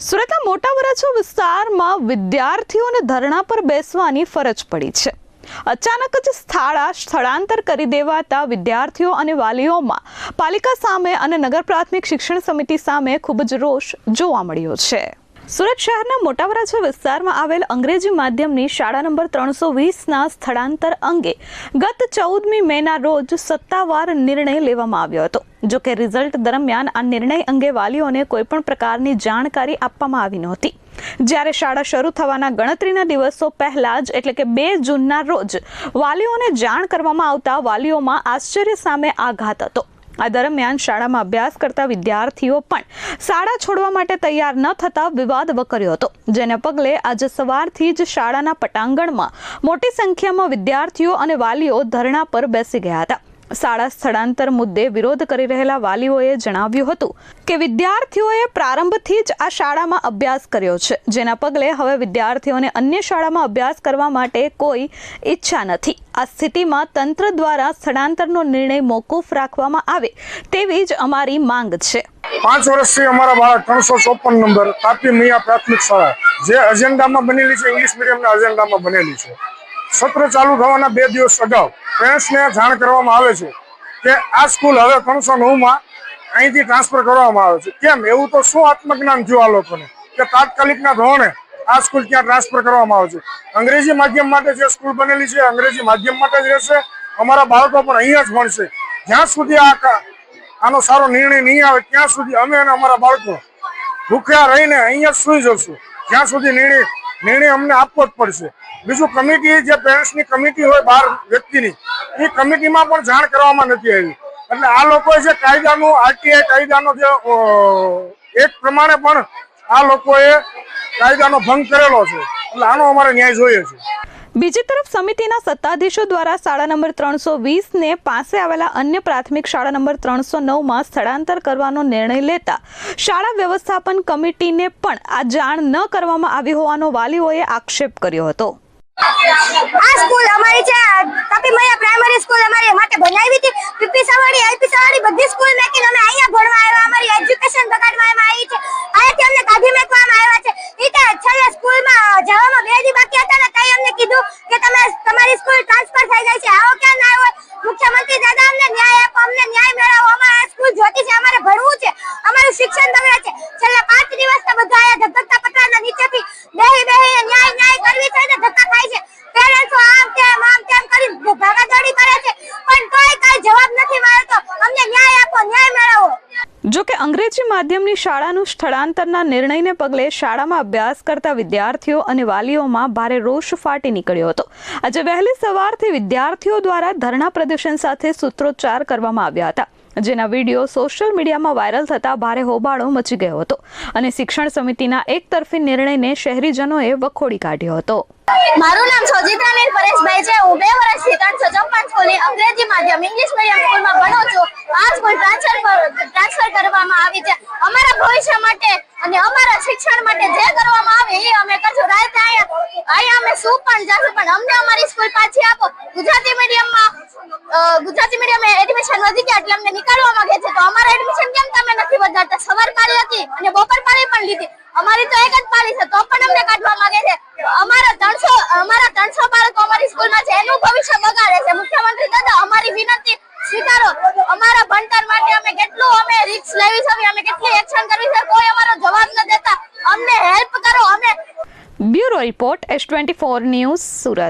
સુરતના મોટા વરાછા વિસ્તારમાં વિદ્યાર્થીઓને ધરણા પર બેસવાની ફરજ પડી છે। અચાનક જ સ્થળાંતર કરી દેવાતા વિદ્યાર્થીઓ અને વાલીઓમાં પાલિકા સામે અને નગર પ્રાથમિક શિક્ષણ સમિતિ સામે ખૂબ જ રોષ જોવા મળ્યો છે। સુરત શહેરના મોટા વરાછા વિસ્તારમાં આવેલ અંગ્રેજી માધ્યમની શાળા નંબર 320ના સ્થળાંતર અંગે ગત 14મી મેના રોજ સત્તાવાર નિર્ણય લેવામાં આવ્યો હતો। જો કે રિઝલ્ટ દરમિયાન આ નિર્ણય અંગે વાલીઓને કોઈપણ પ્રકારની જાણકારી આપવામાં આવી નહોતી। જ્યારે શાળા શરૂ થવાના ગણતરીના દિવસો પહેલા જ એટલે કે 2 જૂનના રોજ વાલીઓને જાણ કરવામાં આવતા વાલીઓમાં આશ્ચર્ય સામે આઘાત હતો। આ દરમિયાન શાળામાં અભ્યાસ કરતા વિદ્યાર્થીઓ પણ શાળા છોડવા માટે તૈયાર ન થતા વિવાદ વકર્યો હતો, જેને પગલે આજે સવારથી જ શાળાના પટાંગણમાં મોટી સંખ્યામાં વિદ્યાર્થીઓ અને વાલીઓ ધરણા પર બેસી ગયા હતા। શાળા સ્થળાંતર મુદ્દે વિરોધ કરી રહેલા વાલીઓએ જણાવ્યું હતું કે વિદ્યાર્થીઓએ પ્રારંભથી જ આ શાળામાં અભ્યાસ કર્યો છે, જેના પગલે હવે વિદ્યાર્થીઓને અન્ય શાળામાં અભ્યાસ કરવા માટે કોઈ ઈચ્છા નથી। આ સ્થિતિમાં તંત્ર દ્વારા સ્થળાંતરનો નિર્ણય મોકૂફ રાખવામાં આવે તેવી જ અમારી માંગ છે। 5 વર્ષથી અમારા બાળક 354 નંબર તાપી મિયા પ્રાથમિક શાળા જે એજન્ડામાં બનેલી છે, ઇંગ્લિશ મીડિયમના એજન્ડામાં બનેલી છે। સત્ર ચાલુ થવાના 2 દિવસ અગાઉ પેરેન્ટ્સને જાણ કરવામાં આવે છે કે આ સ્કૂલ હવે 309માં અહીંથી ટ્રાન્સફર કરવામાં આવે છે। કેમ એવું તો શું આત્મજ્ઞાન થયું આ લોકોને કે તાત્કાલિકના ધોરણે આ સ્કૂલ ક્યાં ટ્રાન્સફર કરવામાં આવે છે? અંગ્રેજી માધ્યમ માટે જે સ્કૂલ બનેલી છે અંગ્રેજી માધ્યમ માટે જ રહેશે, અમારા બાળકો પણ અહીંયા જ ભણશે। જ્યાં સુધી આનો સારો નિર્ણય નહીં આવે ત્યાં સુધી અમે અને અમારા બાળકો ભૂખ્યા રહીને અહીંયા જ સૂઈ જશું। જ્યાં સુધી નિર્ણય અમને આપવો જ પડશે। બીજું કમિટી જે પેરેન્ટ્સની કમિટી હોય 12 વ્યક્તિની એ કમિટીમાં પણ જાણ કરવામાં નથી આવી। એટલે આ લોકોએ જે કાયદાનું આરટીઆઈ કાયદાનો જે એક પ્રમાણે પણ આ લોકોએ કાયદાનો ભંગ કરેલો છે, એટલે આનો અમારે ન્યાય જોઈએ છે। બીજી તરફ સમિતિના સત્તાધીશો દ્વારા શાળા નંબર 320ને પાસે આવેલા અન્ય પ્રાથમિક શાળા નંબર 309માં સ્થળાંતર કરવાનો નિર્ણય લેતા શાળા વ્યવસ્થાપન કમિટીને પણ આ જાણ ન કરવામાં આવી હોવાનો વાલીઓએ આક્ષેપ કર્યો હતો। આ સ્કૂલ અમારી છે તાપી મૈયા પ્રાઇમરી સ્કૂલ અમારી માટે બનાવી હતી। પીપી સવાડી એલપી સવાડી બધી સ્કૂલ મેકીને અમે અહીંયા ભણવા આવ્યા। અમારી એજ્યુકેશન બગાડવામાં આવી છે, અહીંયાથી અમને કાઢી મેકવામાં આવ્યા છે। ઈ કે છેલ્લે સ્કૂલમાં જવામાં 2 દી બાકી હતા ને તઈ અમને કીધું કે તમારી સ્કૂલ ટ્રાન્સફર થઈ ગઈ છે। આવો ક્યાં ના આવ્યો? મુખ્યમંત્રી દાદા અમને ન્યાય આપો, અમને ન્યાય મેળવો। અમારે સ્કૂલ જોતી છે, અમારે ભણવું છે, અમારું શિક્ષણ બગડે છે। છેલ્લા 5 દિવસથી બધા અહીંયા ધગધગતા પતરાના નીચેથી બેહી ન્યાય કરવી છે ને ધક્કા ખાય છે। પેરેન્ટ્સો આમ તેમ કરી ભાગાદોડી કરે છે, પણ કોઈ કાઈ જવાબ નથી મળતો। અમને ન્યાય આપો, ન્યાય મેળવો। જો કે અંગ્રેજી માધ્યમની શાળાનું સ્થળાંતરના નિર્ણયને પગલે શાળામાં અભ્યાસ કરતા વિદ્યાર્થીઓ અને વાલીઓમાં ભારે રોષ ફાટી નીકળ્યો હતો। આજે વહેલી સવારથી વિદ્યાર્થીઓ દ્વારા ધરણા પ્રદર્શન સાથે સૂત્રોચ્ચાર કરવામાં આવ્યા હતા, જેના વિડીયો સોશિયલ મીડિયામાં વાયરલ થતા ભારે હોબાળો મચી ગયો હતો અને શિક્ષણ સમિતિના એકતરફી નિર્ણયને શહેરીજનોએ વખોડી કાઢ્યો હતો। મારું નામ સોજિત્રાબેન પરેશભાઈ છે। હું 2 વર્ષથી 354 સ્કૂલની અંગ્રેજી માધ્યમ ઇંગ્લિશ મીડિયમ સ્કૂલમાં ભણું છું। આ સ્કૂલ ટ્રાન્સફર કરવામાં આવી છે અમારા ભવિષ્ય માટે અને અમારા શિક્ષણ માટે। જે કરવામાં આવે એ અમે કરશું। રાતે અહીંયા અમે શું પણ જાશું, પણ અમને અમારી સ્કૂલ પાછી આપો। ગુજરાતી મીડિયમ એડમિશન વધી ગયા એટલે અમને નીકાળવા માંગે છે, તો અમારા એડમિશન કેમ તમે નથી વધારતા? સવાર પાળી હતી અને બપોર પાળી પણ લીધી, અમારી તો એક જ પાળી છે, તો પણ અમને કાઢવા માંગે છે। અમારા 300 બાળકો અમારી સ્કૂલમાં છે, એનું ભવિષ્ય બગાડે છે। મુખ્યમંત્રી દાદા અમારી વિનંતી સ્વીકારો। અમારા ભણતર માટે અમે કેટલું રિસ્ક લેવી છે, અમે કેટલી એક્શન કરવી છે, કોઈ અમારો જવાબ ન દેતા। અમને હેલ્પ કરો। Bureau report S24 news Surat.